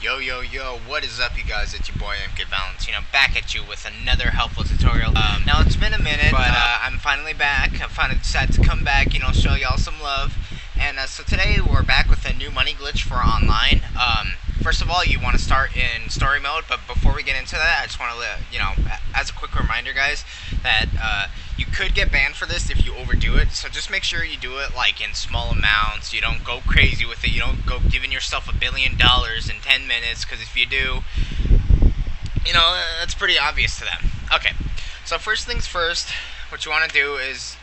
Yo, what is up, you guys? It's your boy MK Valentino, back at you with another helpful tutorial. Now it's been a minute, but I'm finally back. I finally decided to come back, show y'all some love. And so today we're back with a new money glitch for online. First of all, you want to start in story mode, but before we get into that, I just want to let, as a quick reminder, guys, that you could get banned for this if you overdo it. So just make sure you do it like in small amounts. You don't go crazy with it. You don't go giving yourself $1 billion in 10 minutes, because if you do, that's pretty obvious to them. Okay, so first things first, what you want to do is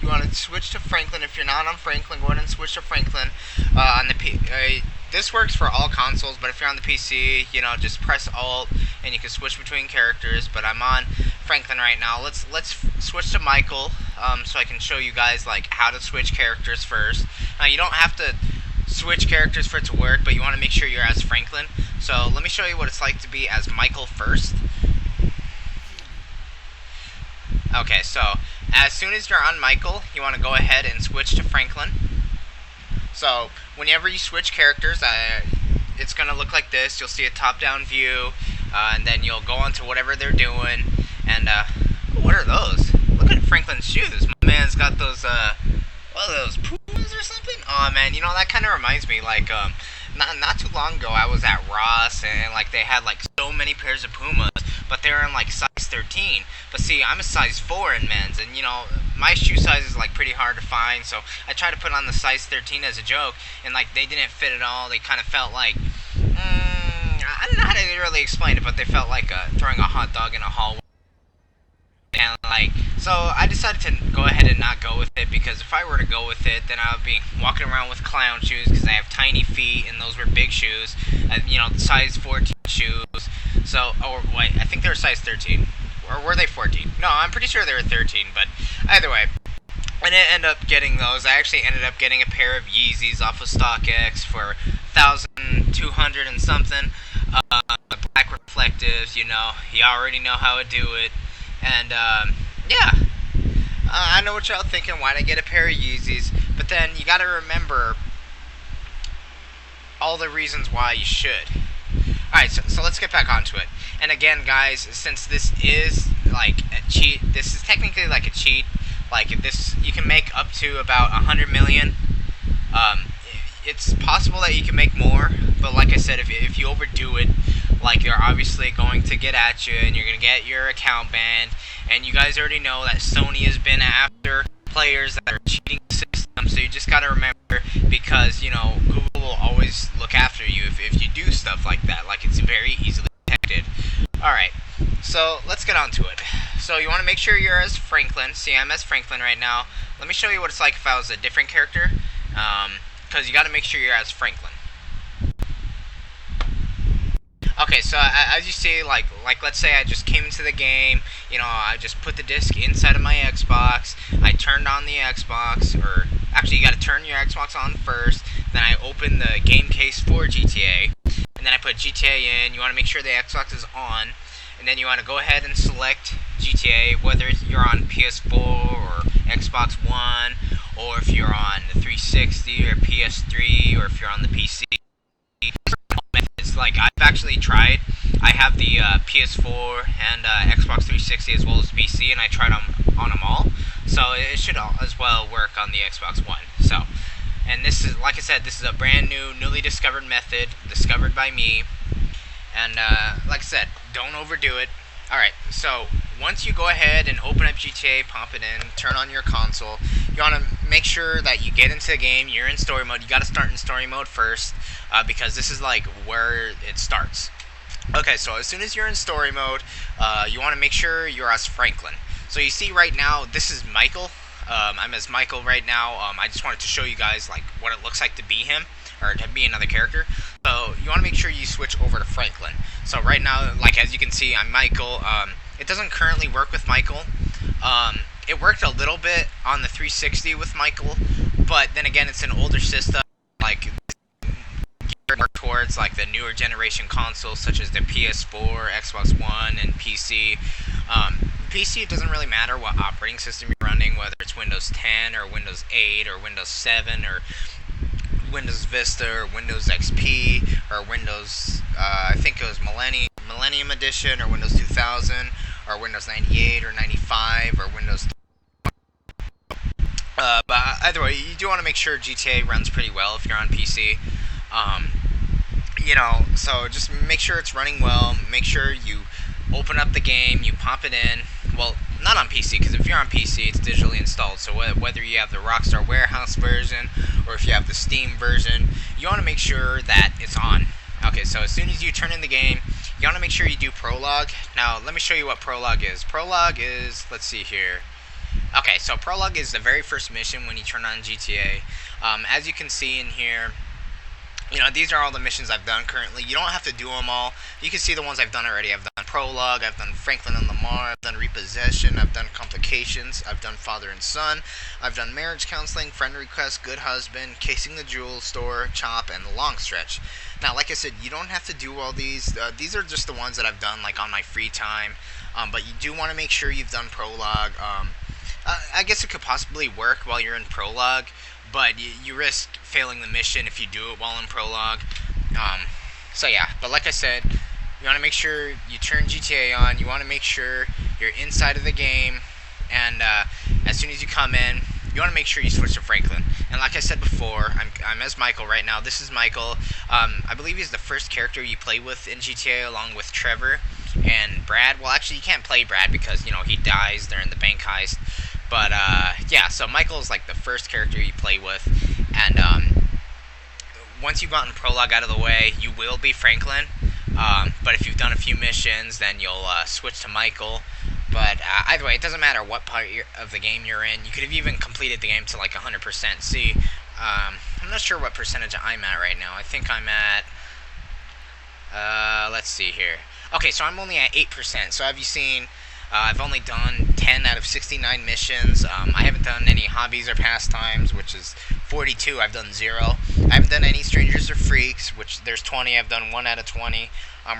you want to switch to Franklin. If you're not on Franklin, go ahead and switch to Franklin. On the this works for all consoles, but if you're on the PC, just press Alt and you can switch between characters. But I'm on Franklin right now. Let's switch to Michael, so I can show you guys like how to switch characters first. Now you don't have to switch characters for it to work, but you want to make sure you're as Franklin. So let me show you what it's like to be as Michael first. Okay, so as soon as you're on Michael, you want to go ahead and switch to Franklin. So whenever you switch characters, it's going to look like this. You'll see a top-down view, and then you'll go on to whatever they're doing. And what are those? Look at Franklin's shoes. My man's got those, what are those, Pumas or something? Oh man, that kind of reminds me, like, not too long ago I was at Ross, and like they had like so many pairs of Pumas, but they were in like size 13. But see, I'm a size 4 in men's, and my shoe size is like pretty hard to find, so I tried to put on the size 13 as a joke, and like they didn't fit at all. They kind of felt like, I don't know how to really explain it, but they felt like throwing a hot dog in a hallway. And so I decided to go ahead and not go with it, because if I were to go with it, then I would be walking around with clown shoes, because I have tiny feet, and those were big shoes, size 14 shoes. So, or wait, I think they were size 13, or were they 14? No, I'm pretty sure they were 13, but either way, I didn't end up getting those. I actually ended up getting a pair of Yeezys off of StockX for 1,200 and something, black reflectives, you already know how to do it. And, yeah, I know what y'all thinking, why'd I get a pair of Yeezys? But then you gotta remember all the reasons why you should. Alright, so let's get back onto it. And again, guys, since this is like a cheat, this is technically like a cheat. Like, this, you can make up to about 100 million. It's possible that you can make more, but like I said, if you overdo it, like, you're obviously going to get at you, and you're going to get your account banned. And you guys already know that Sony has been after players that are cheating the system, so you just got to remember, because, Google will always look after you if you do stuff like that. Like, it's very easily detected. Alright, so let's get on to it. So you want to make sure you're as Franklin. See, I'm as Franklin right now. Let me show you what it's like if I was a different character, because you got to make sure you're as Franklin. Okay, so as you see, like let's say I just came into the game, I just put the disc inside of my Xbox, I turned on the Xbox, or actually you gotta turn your Xbox on first, then I open the game case for GTA, and then I put GTA in. You want to make sure the Xbox is on, and then you want to go ahead and select GTA, whether you're on PS4 or Xbox One, or if you're on the 360 or PS3, or if you're on the PC. Like, I've actually tried. I have the PS4 and Xbox 360 as well as PC, and I tried on them all. So it should as well work on the Xbox One. So, and this is, like I said, this is a brand new, newly discovered method, discovered by me. And like I said, don't overdo it. Alright, so once you go ahead and open up GTA, pop it in, turn on your console, you want to make sure that you get into the game, you're in story mode. You got to start in story mode first, because this is like where it starts. Okay, so as soon as you're in story mode, you want to make sure you're as Franklin. So you see right now, this is Michael. I'm as Michael right now. I just wanted to show you guys like what it looks like to be him, or to be another character. So you want to make sure you switch over to Franklin. So right now, like as you can see, I'm Michael. It doesn't currently work with Michael. It worked a little bit on the 360 with Michael, but then again, it's an older system, like geared more towards like the newer generation consoles, such as the PS4, Xbox One, and PC. PC, it doesn't really matter what operating system you're running, whether it's Windows 10 or Windows 8 or Windows 7 or Windows Vista or Windows XP or Windows, I think it was Millennium Edition or Windows 2000 or Windows 98 or 95 or Windows. But either way, you do want to make sure GTA runs pretty well if you're on PC. Um, so just make sure it's running well. Make sure you open up the game, you pop it in. Well, not on PC, because if you're on PC, it's digitally installed. So whether you have the Rockstar Warehouse version or if you have the Steam version, you want to make sure that it's on. Okay, so as soon as you turn in the game, you want to make sure you do Prologue. Now, let me show you what Prologue is. Prologue is, let's see here. Okay, so Prologue is the very first mission when you turn on GTA. As you can see in here, these are all the missions I've done currently. You don't have to do them all. You can see the ones I've done already. I've done Prologue, I've done Franklin and Lamar, I've done Repossession, I've done Complications, I've done Father and Son, I've done Marriage Counseling, Friend Request, Good Husband, Casing the Jewel Store, Chop, and The Long Stretch. Now, like I said, you don't have to do all these. These are just the ones that I've done like on my free time. But you do want to make sure you've done Prologue. I guess it could possibly work while you're in Prologue, but you risk failing the mission if you do it while in Prologue. So yeah, but like I said, you want to make sure you turn GTA on. You want to make sure you're inside of the game, and as soon as you come in, you want to make sure you switch to Franklin. And like I said before, I'm as Michael right now. This is Michael. I believe he's the first character you play with in GTA, along with Trevor and Brad. Well, actually, you can't play Brad because he dies during the bank heist. But yeah, so Michael's like the first character you play with, and once you've gotten Prologue out of the way, you will be Franklin. But if you've done a few missions, then you'll switch to Michael. But either way, it doesn't matter what part of the game you're in. You could have even completed the game to like 100%. See, I'm not sure what percentage I'm at right now. I think I'm at, let's see here. Okay, so I'm only at 8%. So have you seen, I've only done 10 out of 69 missions. I haven't done any hobbies or pastimes, which is 42. I've done 0. I haven't done any strangers or freaks, which there's 20. I've done 1 out of 20.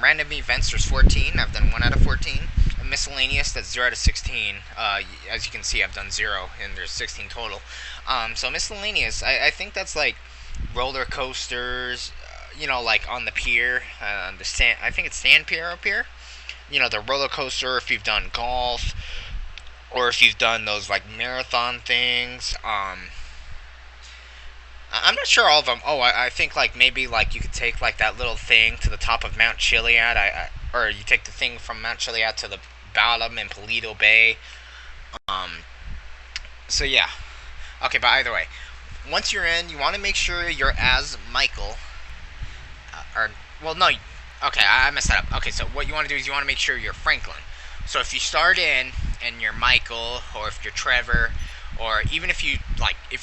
Random events, there's 14. I've done 1 out of 14. Miscellaneous, that's 0 out of 16. As you can see, I've done 0, and there's 16 total. So miscellaneous, I think that's like roller coasters, like on the pier, the sand. I think it's Sand Pier up here. The roller coaster. If you've done golf, or if you've done those like marathon things. I'm not sure all of them. Oh, I think like maybe like you could take like that little thing to the top of Mount Chiliad. Or you take the thing from Mount Chiliad to the bottom in Paleto Bay. So yeah. Okay, but either way, once you're in, you want to make sure you're as Michael. No. Okay, I messed that up. Okay, so what you want to do is you want to make sure you're Franklin. So if you start in and you're Michael, or if you're Trevor, or even if you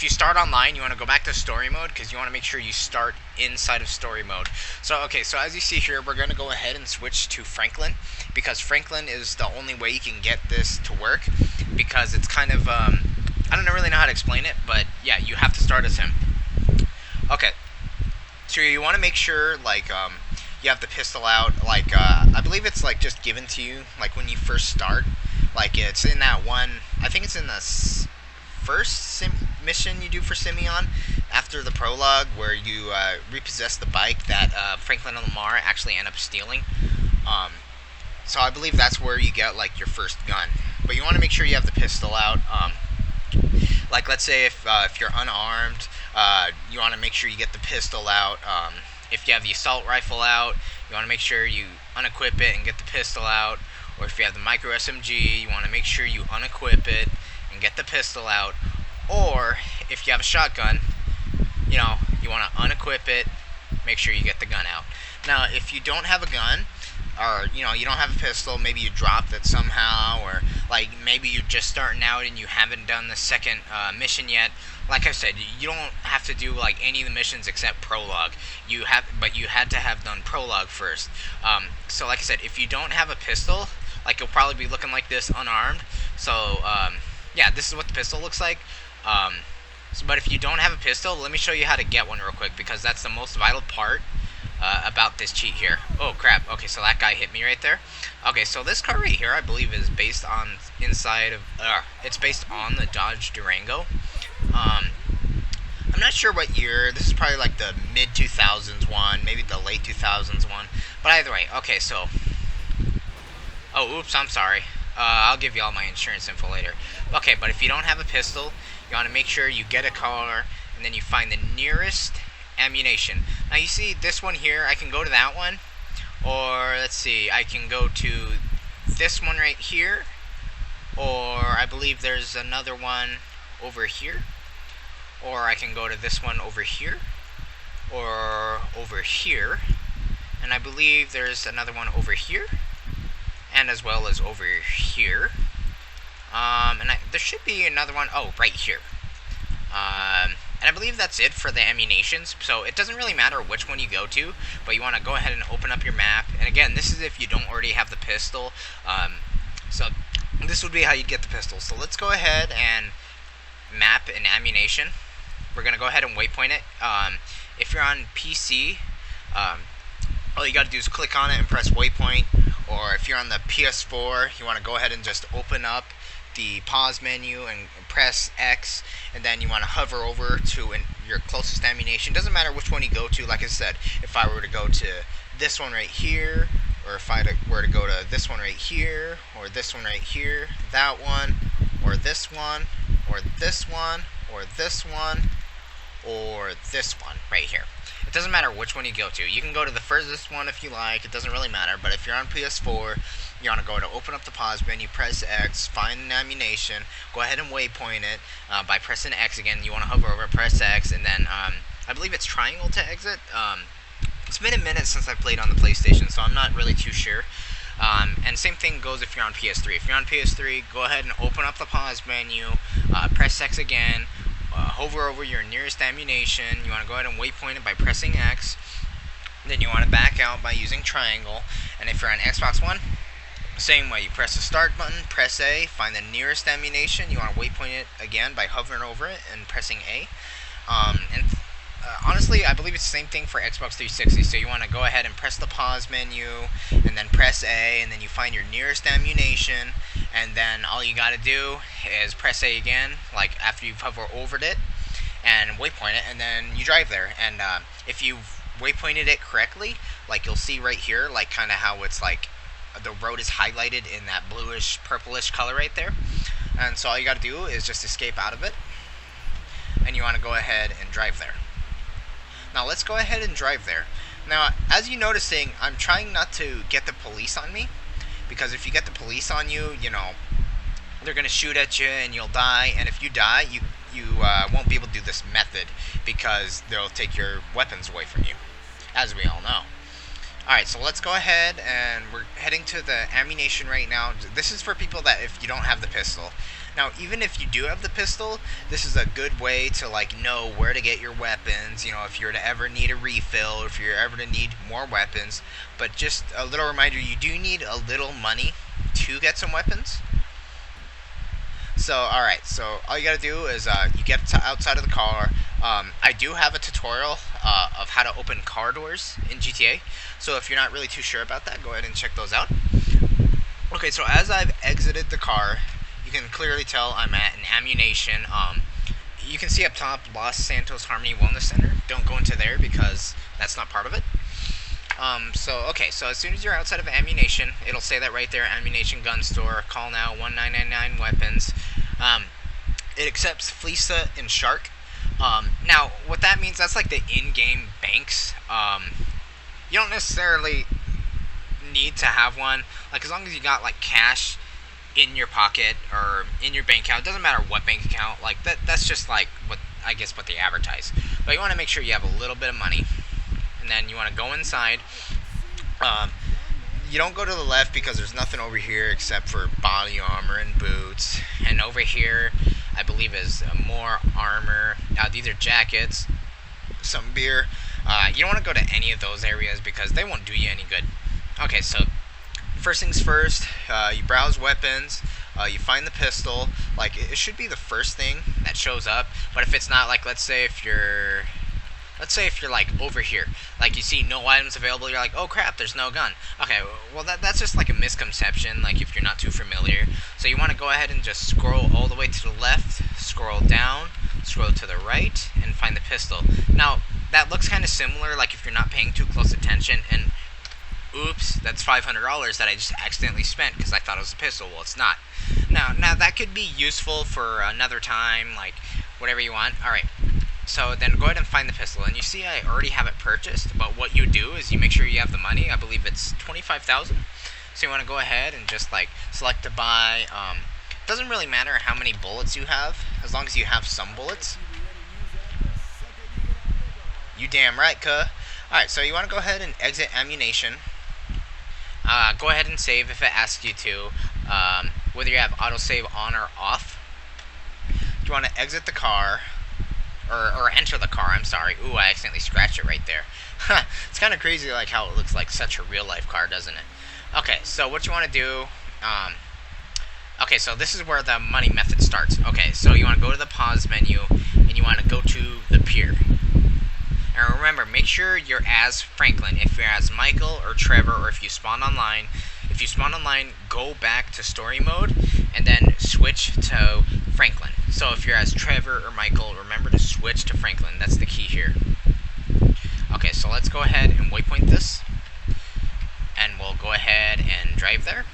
start online, you want to go back to story mode because you want to make sure you start inside of story mode. So okay, so as you see here, we're going to go ahead and switch to Franklin because Franklin is the only way you can get this to work, because it's kind of I don't really know how to explain it, but yeah, you have to start as him. Okay, so you want to make sure like you have the pistol out, like I believe it's like just given to you like when you first start, like it's in that one, I think it's in the first mission you do for Simeon after the prologue, where you repossess the bike that Franklin and Lamar actually end up stealing. So I believe that's where you get like your first gun, but you want to make sure you have the pistol out. Like let's say if you're unarmed, you want to make sure you get the pistol out. If you have the assault rifle out, you want to make sure you unequip it and get the pistol out. Or if you have the micro SMG, you want to make sure you unequip it and get the pistol out. Or if you have a shotgun, you want to unequip it, make sure you get the gun out. Now, if you don't have a gun, or you don't have a pistol, maybe you dropped it somehow, or like maybe you're just starting out and you haven't done the second mission yet. Like I said, you don't have to do like any of the missions except prologue. But you had to have done prologue first. So like I said, if you don't have a pistol, like you'll probably be looking like this unarmed. So yeah, this is what the pistol looks like. But if you don't have a pistol, let me show you how to get one real quick, because that's the most vital part about this cheat here. Oh crap, okay, so that guy hit me right there. Okay, so this car right here, I believe, is based on it's based on the Dodge Durango. I'm not not sure what year. This is probably like the mid 2000s one, maybe the late 2000s one. But either way, okay, so. Oh, oops, I'm sorry. I'll give you all my insurance info later. Okay, but if you don't have a pistol, you want to make sure you get a car, and then you find the nearest ammunition. Now you see this one here, I can go to that one, or let's see, I can go to this one right here, or I believe there's another one over here, or I can go to this one over here, or over here, and I believe there's another one over here, and as well as over here, there should be another one, oh, right here. And I believe that's it for the ammunitions, so it doesn't really matter which one you go to, but you want to go ahead and open up your map, and again, this is if you don't already have the pistol, so this would be how you get the pistol. So let's go ahead and map an ammunition. We're going to go ahead and waypoint it. If you're on PC, all you got to do is click on it and press waypoint, or if you're on the PS4, you want to go ahead and just open up the pause menu and press X, and then you want to hover over to your closest ammunition. Doesn't matter which one you go to. Like I said, if I were to go to this one right here, or if I were to go to this one right here, or this one right here, that one, or this one, or this one, or this one, or this one right here. It doesn't matter which one you go to. You can go to the furthest one if you like. It doesn't really matter. But if you're on PS4, you want to go to open up the pause menu, press X, find an ammunition, go ahead and waypoint it by pressing X again. You want to hover over, press X, and then I believe it's triangle to exit. It's been a minute since I played on the PlayStation, so I'm not really too sure. And same thing goes if you're on PS3. If you're on PS3, go ahead and open up the pause menu, press X again, hover over your nearest ammunition. You want to go ahead and waypoint it by pressing X. Then you want to back out by using triangle. And if you're on Xbox One, same way. You press the start button, press A, find the nearest ammunition. You want to waypoint it again by hovering over it and pressing A. Honestly, I believe it's the same thing for Xbox 360. So you want to go ahead and press the pause menu, and then press A, and then you find your nearest ammunition, and then all you got to do is press A again, like after you've hovered over it, and waypoint it, and then you drive there. And if you've waypointed it correctly, like you'll see right here, like kind of how it's like the road is highlighted in that bluish, purplish color right there. And so all you got to do is just escape out of it, and you want to go ahead and drive there. Now let's go ahead and drive there. Now, as you're noticing, I'm trying not to get the police on me, because if you get the police on you, you know, they're going to shoot at you and you'll die, and if you die, you won't be able to do this method, because they'll take your weapons away from you, as we all know. Alright, so let's go ahead, and we're heading to the ammunition right now. This is for people that if you don't have the pistol. Now, even if you do have the pistol, this is a good way to, like, know where to get your weapons, you know, if you're to ever need a refill, or if you're ever to need more weapons. But just a little reminder, you do need a little money to get some weapons. So, alright, so all you gotta do is you get outside of the car. I do have a tutorial of how to open car doors in GTA, so if you're not really too sure about that, go ahead and check those out. Okay, so as I've exited the car, you can clearly tell I'm at an ammunition. You can see up top, Los Santos Harmony Wellness Center. Don't go into there because that's not part of it. Okay, so as soon as you're outside of ammunition, it'll say that right there, ammunition gun store, call now, 1999 weapons. It accepts Fleesa and Shark. Now, what that means, that's like the in-game banks. You don't necessarily need to have one. Like, as long as you got, like, cash in your pocket or in your bank account, it doesn't matter what bank account, like, that's just, like, what they advertise. But you want to make sure you have a little bit of money. And then you want to go inside. You don't go to the left because there's nothing over here except for body armor and boots. And over here, I believe, is more armor. These are jackets, some beer. You don't want to go to any of those areas because they won't do you any good. Okay, so first things first, you browse weapons. You find the pistol. Like, it should be the first thing that shows up. But if it's not, like, let's say if you're like over here, like you see no items available, you're like, oh crap, there's no gun. Okay, well that's just like a misconception, like if you're not too familiar. So you want to go ahead and just scroll all the way to the left, scroll down, scroll to the right, and find the pistol. Now, that looks kind of similar, like if you're not paying too close attention, and oops, that's $500 that I just accidentally spent because I thought it was a pistol. Well, it's not. Now that could be useful for another time, like whatever you want. Alright, so then go ahead and find the pistol, and you see I already have it purchased, but what you do is you make sure you have the money. I believe it's $25,000. So you want to go ahead and just like select to buy. Doesn't really matter how many bullets you have, as long as you have some bullets. You damn right, cuh. Alright, so you want to go ahead and exit ammunition. Go ahead and save if it asks you to, whether you have autosave on or off. You want to exit the car, or enter the car, I'm sorry. Ooh, I accidentally scratched it right there. It's kind of crazy like how it looks like such a real-life car, doesn't it? Okay, so what you want to do, okay, so this is where the money method starts. Okay, so you want to go to the pause menu, and you want to go to the pier. And remember, make sure you're as Franklin. If you're as Michael or Trevor, or if you spawn online, go back to story mode, and then switch to Franklin. So if you're as Trevor or Michael, remember to switch to Franklin. That's the key here. Okay, so let's go ahead and waypoint this, and we'll go ahead and drive there.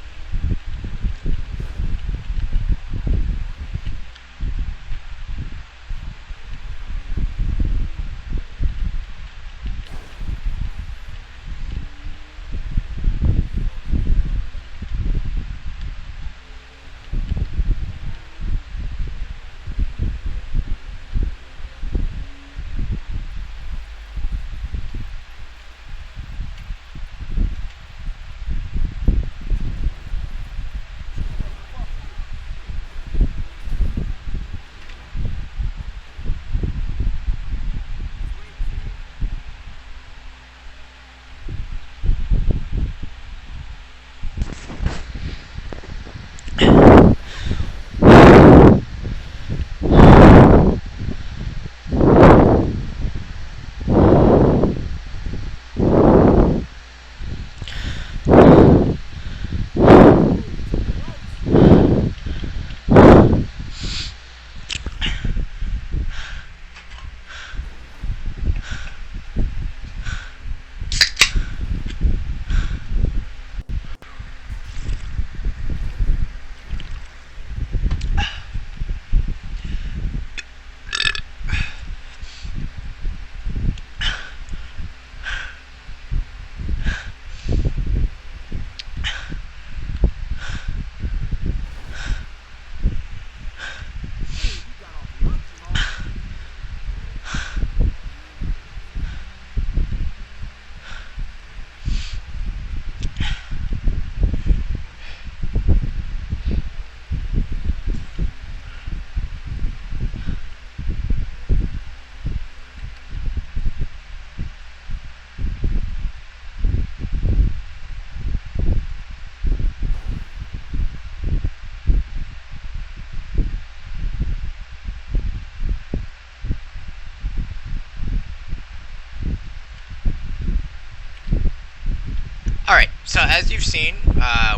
Alright, so as you've seen,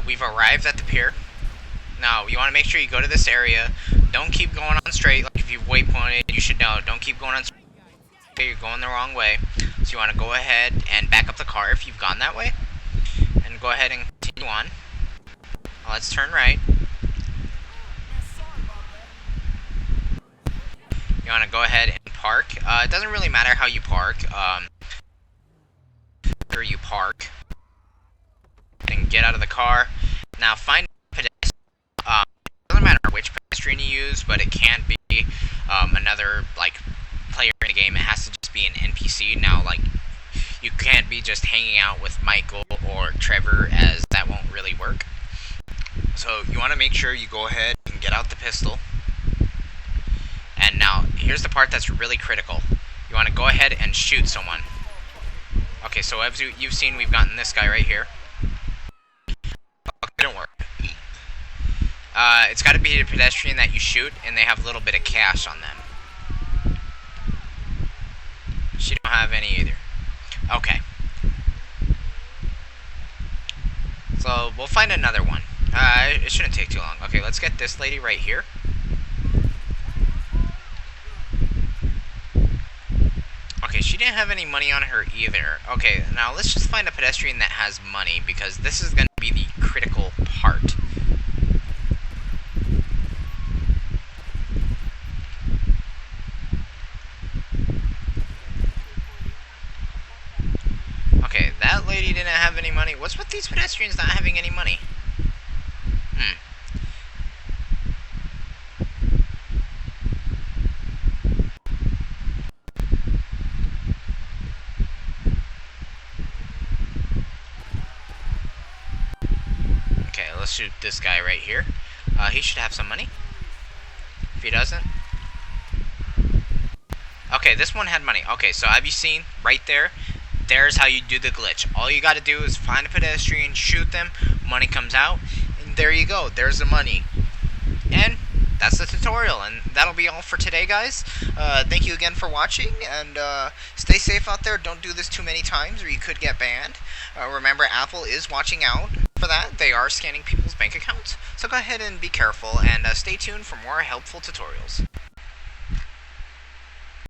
we've arrived at the pier. Now, you want to make sure you go to this area. Don't keep going on straight. Like, if you've waypointed, you should know. Don't keep going on straight. You're going the wrong way. So you want to go ahead and back up the car if you've gone that way. And go ahead and continue on. Now, let's turn right. You want to go ahead and park. It doesn't really matter how you park. Where you park. And get out of the car. Now find a pedestrian. It doesn't matter which pedestrian you use, but it can't be another like player in the game. It has to just be an NPC. Now, like, you can't be just hanging out with Michael or Trevor, as that won't really work. So you want to make sure you go ahead and get out the pistol. And now here's the part that's really critical. You want to go ahead and shoot someone. Okay, so as you've seen, we've gotten this guy right here. Didn't work. It's got to be a pedestrian that you shoot, and they have a little bit of cash on them. She don't have any either. Okay. So we'll find another one. It shouldn't take too long. Okay, let's get this lady right here. Okay, she didn't have any money on her either. Okay, now let's just find a pedestrian that has money, because this is going to be the critical part. Okay, that lady didn't have any money. What's with these pedestrians not having any money? Okay, let's shoot this guy right here. He should have some money. If he doesn't... Okay, this one had money. Okay, so have you seen right there? There's how you do the glitch. All you gotta do is find a pedestrian, shoot them, money comes out, and there you go. There's the money. And that's the tutorial, and that'll be all for today, guys. Thank you again for watching, and stay safe out there. Don't do this too many times, or you could get banned. Remember, Apple is watching out for that. They are scanning people's bank accounts, so go ahead and be careful, and stay tuned for more helpful tutorials.